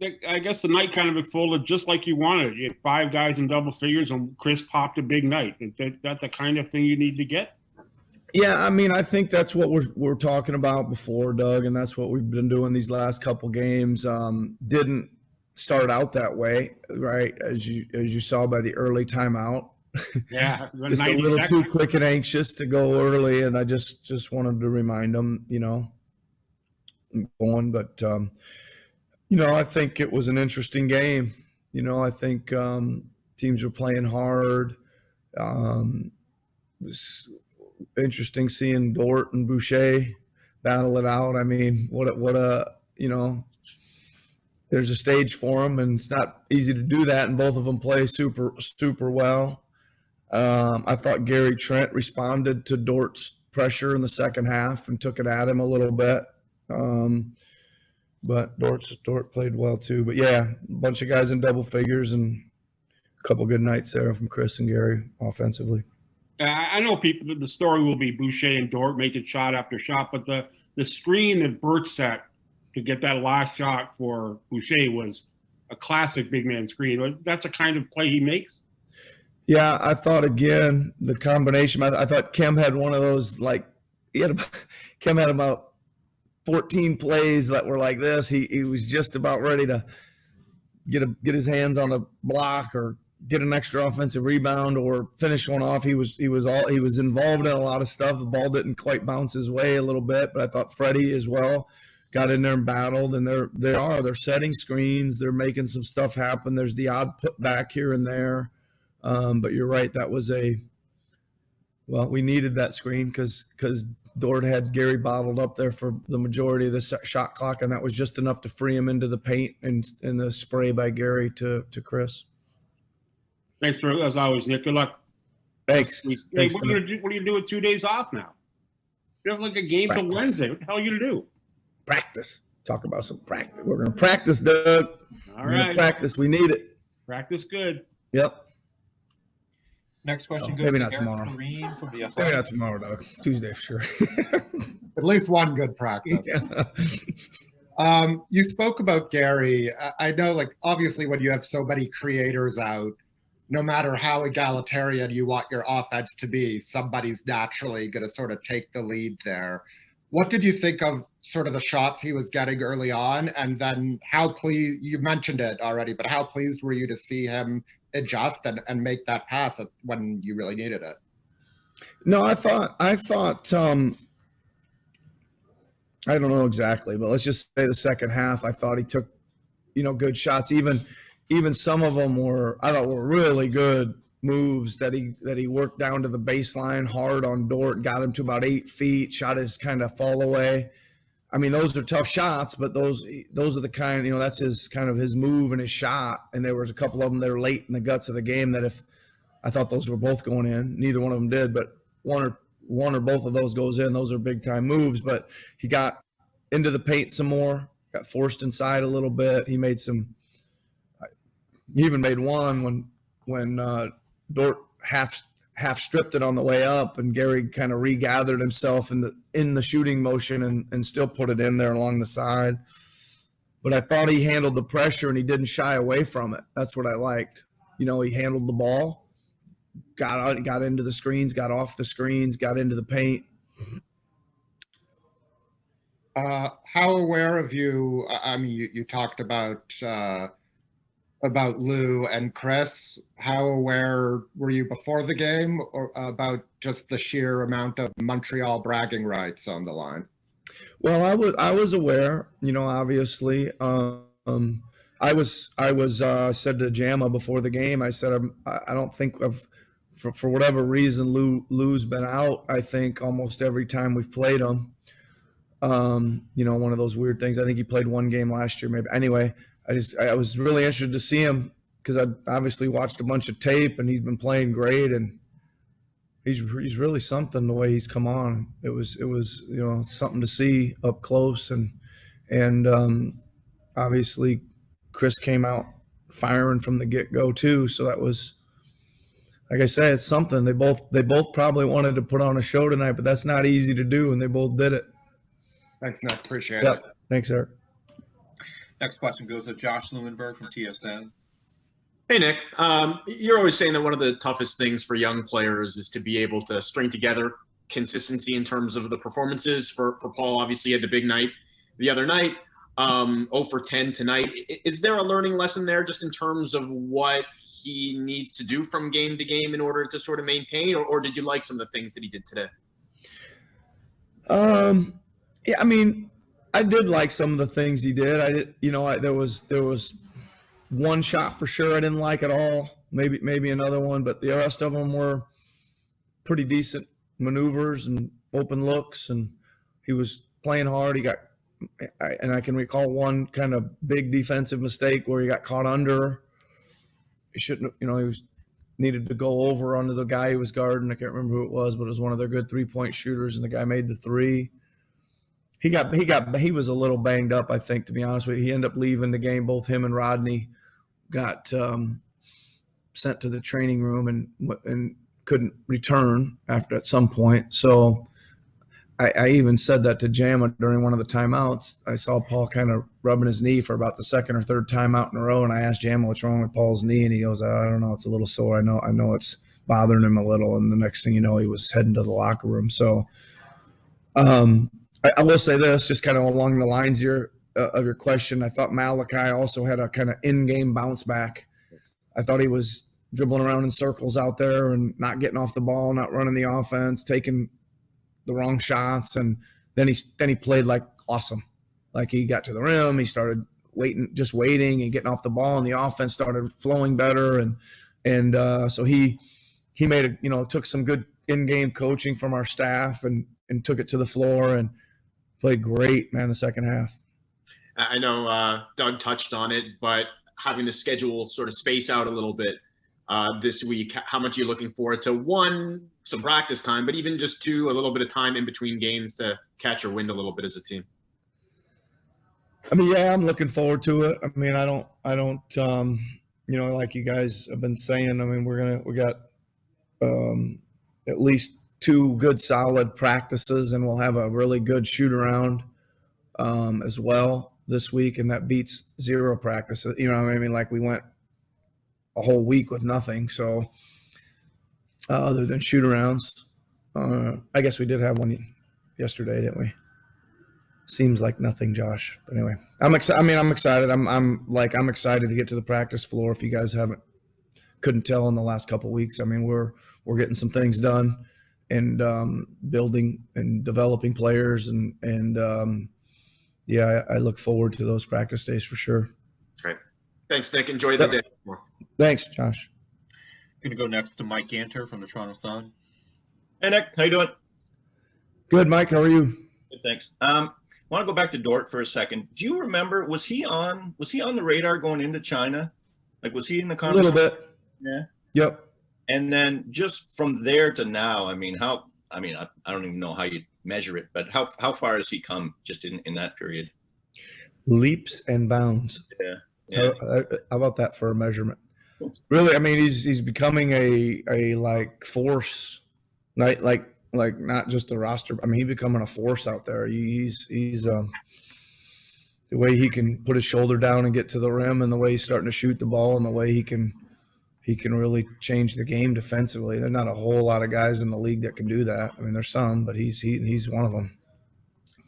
I guess the night kind of unfolded just like you wanted. You had five guys in double figures, and Chris popped a big night. That's the kind of thing you need to get. Yeah, I mean, I think that's what we're talking about before, Doug, and that's what we've been doing these last couple games. Didn't start out that way, right? As you saw by the early timeout. Yeah, just a little too quick and anxious to go early, and I just wanted to remind them, going. But I think it was an interesting game. I think teams were playing hard. It was interesting seeing Dort and Boucher battle it out. I mean, what a there's a stage for them, and it's not easy to do that. And both of them play super well. I thought Gary Trent responded to Dort's pressure in the second half and took it at him a little bit. But Dort played well too. But yeah, a bunch of guys in double figures and a couple good nights there from Chris and Gary offensively. I know the story will be Boucher and Dort making shot after shot, but the screen that Bert set to get that last shot for Boucher was a classic big man screen. That's the kind of play he makes. Yeah, I thought again the combination. I thought Kem had one of those Kem had about 14 plays that were like this. He was just about ready to get his hands on a block or get an extra offensive rebound or finish one off. He was involved in a lot of stuff. The ball didn't quite bounce his way a little bit, but I thought Freddie as well got in there and battled. And they're setting screens. They're making some stuff happen. There's the odd put back here and there. But you're right. That was we needed that screen because Dort had Gary bottled up there for the majority of the shot clock, and that was just enough to free him into the paint and the spray by Gary to Chris. Thanks for, as always, Nick. Good luck. Thanks. Hey, what are you doing with 2 days off now? You have like a game till Wednesday. What the hell are you going to do? Practice. Talk about some practice. We're going to practice, Doug. All right. Practice. We need it. Practice good. Yep. Next question goes maybe to not Eric tomorrow. Green from the Athletic. Maybe not tomorrow, Doug. Tuesday for sure. At least one good practice. You spoke about Gary. I know, obviously when you have so many creators out, no matter how egalitarian you want your offense to be, somebody's naturally going to sort of take the lead there. What did you think of sort of the shots he was getting early on? And then you mentioned it already, but how pleased were you to see him adjust and make that pass when you really needed it? No, I thought I don't know exactly, but let's just say the second half, I thought he took, good shots. Even some of them were really good moves that he worked down to the baseline hard on Dort, got him to about 8 feet, shot his kind of fall away. I mean, those are tough shots, but those are the kind, that's his kind of his move and his shot. And there was a couple of them that were late in the guts of the game that if I thought those were both going in, neither one of them did, but one or both of those goes in. Those are big time moves, but he got into the paint some more, got forced inside a little bit. He even made one when Dort half stripped it on the way up, and Gary kind of regathered himself in the shooting motion and still put it in there along the side. But I thought he handled the pressure and he didn't shy away from it. That's what I liked. He handled the ball, got into the screens, got off the screens, got into the paint. How aware of you? I mean, you talked about Lou and Chris. How aware were you before the game or about just the sheer amount of Montreal bragging rights on the line? Well, I was aware, obviously. I was said to Jamma before the game, I said, I don't think for whatever reason, Lou's been out, I think almost every time we've played him. One of those weird things. I think he played one game last year, maybe. Anyway, I was really interested to see him because I obviously watched a bunch of tape and he's been playing great and he's really something the way he's come on. It was something to see up close and obviously Chris came out firing from the get-go too. So that was, like I say, it's something. They both probably wanted to put on a show tonight, but that's not easy to do, and they both did it. Thanks, Nick. Appreciate it. Thanks, Eric. Next question goes to Josh Lewinberg from TSN. Hey, Nick. You're always saying that one of the toughest things for young players is to be able to string together consistency in terms of the performances. For Paul, obviously, he had the big night the other night, 0 for 10 tonight. Is there a learning lesson there just in terms of what he needs to do from game to game in order to sort of maintain, or did you like some of the things that he did today? Yeah, I mean, I did like some of the things he did. I did, there was one shot for sure I didn't like at all. Maybe another one, but the rest of them were pretty decent maneuvers and open looks, and he was playing hard. And I can recall one kind of big defensive mistake where he got caught under. He shouldn't, he was needed to go over under the guy he was guarding. I can't remember who it was, but it was one of their good 3-point shooters, and the guy made the three. He was a little banged up, I think, to be honest with you. He ended up leaving the game. Both him and Rodney got sent to the training room and couldn't return at some point. So I even said that to Jamma during one of the timeouts. I saw Paul kind of rubbing his knee for about the second or third timeout in a row, and I asked Jamma what's wrong with Paul's knee, and he goes, I don't know, it's a little sore. I know it's bothering him a little. And the next thing you know, he was heading to the locker room. So I will say this, just kind of along the lines here of your question. I thought Malachi also had a kind of in-game bounce back. I thought he was dribbling around in circles out there and not getting off the ball, not running the offense, taking the wrong shots, and then he played like awesome. Like he got to the rim, he started waiting and getting off the ball, and the offense started flowing better, and so he made took some good in-game coaching from our staff and took it to the floor and played great, man, the second half. I know Doug touched on it, but having the schedule sort of space out a little bit this week, how much are you looking forward to? One, some practice time, but even just two, a little bit of time in between games to catch your wind a little bit as a team. I mean, yeah, I'm looking forward to it. I mean, I don't, like you guys have been saying, I mean, we got at least 2 good solid practices, and we'll have a really good shoot around as well this week, and that beats 0 practices. You know what I mean? Like we went a whole week with nothing. So other than shoot arounds, I guess we did have one yesterday, didn't we? Seems like nothing, Josh. But anyway, I'm excited. I mean, I'm excited. I'm excited to get to the practice floor. If you guys couldn't tell in the last couple of weeks, I mean, we're getting some things done and building and developing players, and yeah, I look forward to those practice days for sure. Great. Thanks, Nick. Enjoy the day. Thanks, Josh. Going to go next to Mike Ganter from the Toronto Sun. Hey, Nick. How you doing? Good, Mike. How are you? Good, thanks. I want to go back to Dort for a second. Do you remember, was he on the radar going into China? Like, was he in the A conversation? little bit. Yeah. Yep. And then just from there to now, I don't even know how you measure it, but how far has he come just in that period? Leaps and bounds. Yeah. How about that for a measurement? Really, I mean, he's becoming a like force, right? Like not just a roster. I mean, he's becoming a force out there. He's the way he can put his shoulder down and get to the rim, and the way he's starting to shoot the ball, and the way he can really change the game defensively. There's not a whole lot of guys in the league that can do that. I mean, there's some, but he's one of them.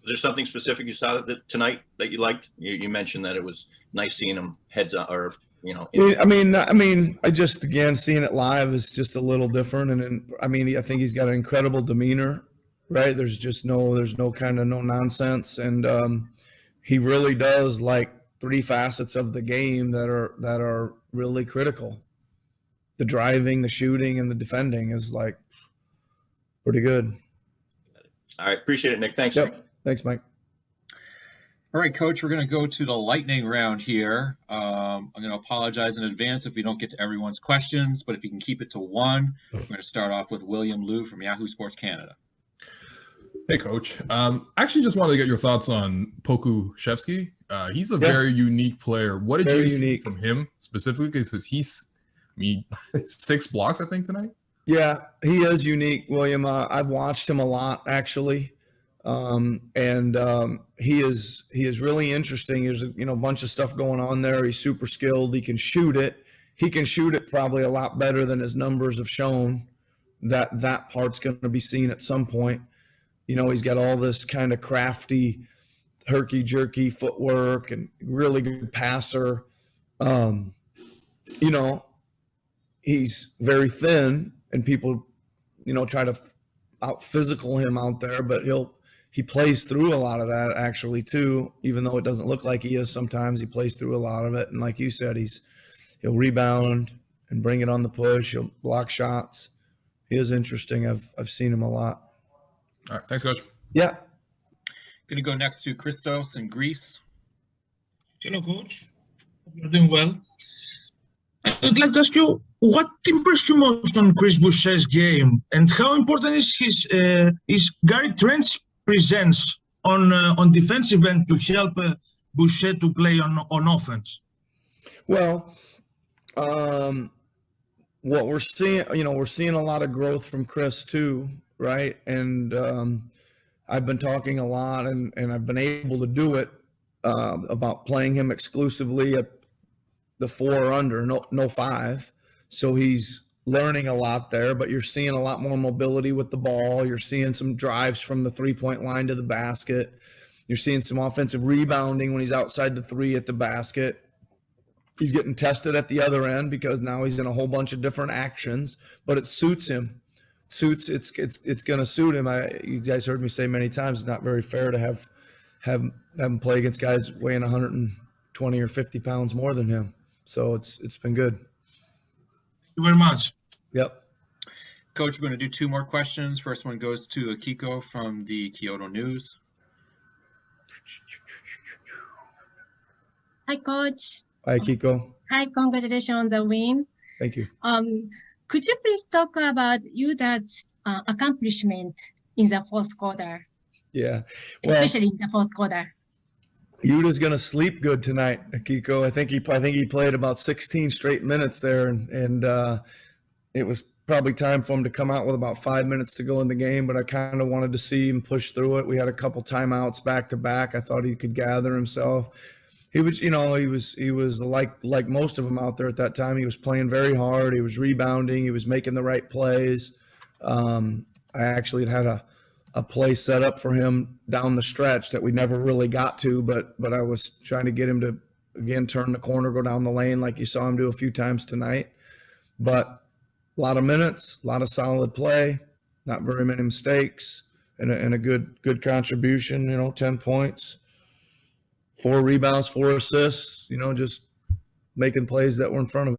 Was there something specific you saw tonight that you liked? You mentioned that it was nice seeing him heads up, or I mean, I just, again, seeing it live is just a little different. And I mean, I think he's got an incredible demeanor, right? There's no kind of no nonsense. And he really does like 3 facets of the game that are really critical. The driving, the shooting, and the defending is like pretty good. All right. Appreciate it, Nick. Thanks. Yep. Thanks, Mike. All right, Coach, we're going to go to the lightning round here. I'm going to apologize in advance if we don't get to everyone's questions, but if you can keep it to 1, we're going to start off with William Liu from Yahoo Sports Canada. Hey, Coach. Actually, just wanted to get your thoughts on Pokusevski. He's a very unique player. What did you see from him specifically? Because he's 6 blocks, I think, tonight. Yeah, he is unique, William. I've watched him a lot, actually. He is really interesting. There's a bunch of stuff going on there. He's super skilled. He can shoot it. He can shoot it probably a lot better than his numbers have shown. That part's going to be seen at some point. He's got all this kind of crafty, herky-jerky footwork and really good passer. He's very thin, and people, try to out-physical him out there, but he plays through a lot of that actually too, even though it doesn't look like he is sometimes. He plays through a lot of it, and like you said, he'll rebound and bring it on the push. He'll block shots. He is interesting. I've seen him a lot. All right, thanks, Coach. Yeah. Going to go next to Christos in Greece. Hello, Coach. Hope you're doing well. I would like to ask you, what impressed you most on Chris Boucher's game, and how important is Gary Trent's presence on defensive end to help Boucher to play on offense? Well, what we're seeing, we're seeing a lot of growth from Chris too, right? And I've been talking a lot, and I've been able to do it about playing him exclusively at the 4 or under, no 5. So he's learning a lot there, but you're seeing a lot more mobility with the ball. You're seeing some drives from the 3-point line to the basket. You're seeing some offensive rebounding when he's outside the 3 at the basket. He's getting tested at the other end because now he's in a whole bunch of different actions, but it suits him. It's going to suit him. You guys heard me say many times, it's not very fair to have him play against guys weighing 120 or 50 pounds more than him. So it's been good. Thank you very much. Yep. Coach, we're going to do 2 more questions. First one goes to Akiko from the Kyoto News. Hi, Coach. Hi, Kiko. Hi, congratulations on the win. Thank you. Could you please talk about Yuda's accomplishment in the fourth quarter, Yeah. Well, especially in the fourth quarter? Yuda's going to sleep good tonight, Akiko. I think he played about 16 straight minutes there, and it was probably time for him to come out with about 5 minutes to go in the game, but I kind of wanted to see him push through it. We had a couple timeouts back to back. I thought he could gather himself. He was like most of them out there at that time. He was playing very hard. He was rebounding. He was making the right plays. I actually had a play set up for him down the stretch that we never really got to, but I was trying to get him to, again, turn the corner, go down the lane like you saw him do a few times tonight. But a lot of minutes, a lot of solid play, not very many mistakes, and a good contribution, 10 points. 4 rebounds, 4 assists, just making plays that were in front of him.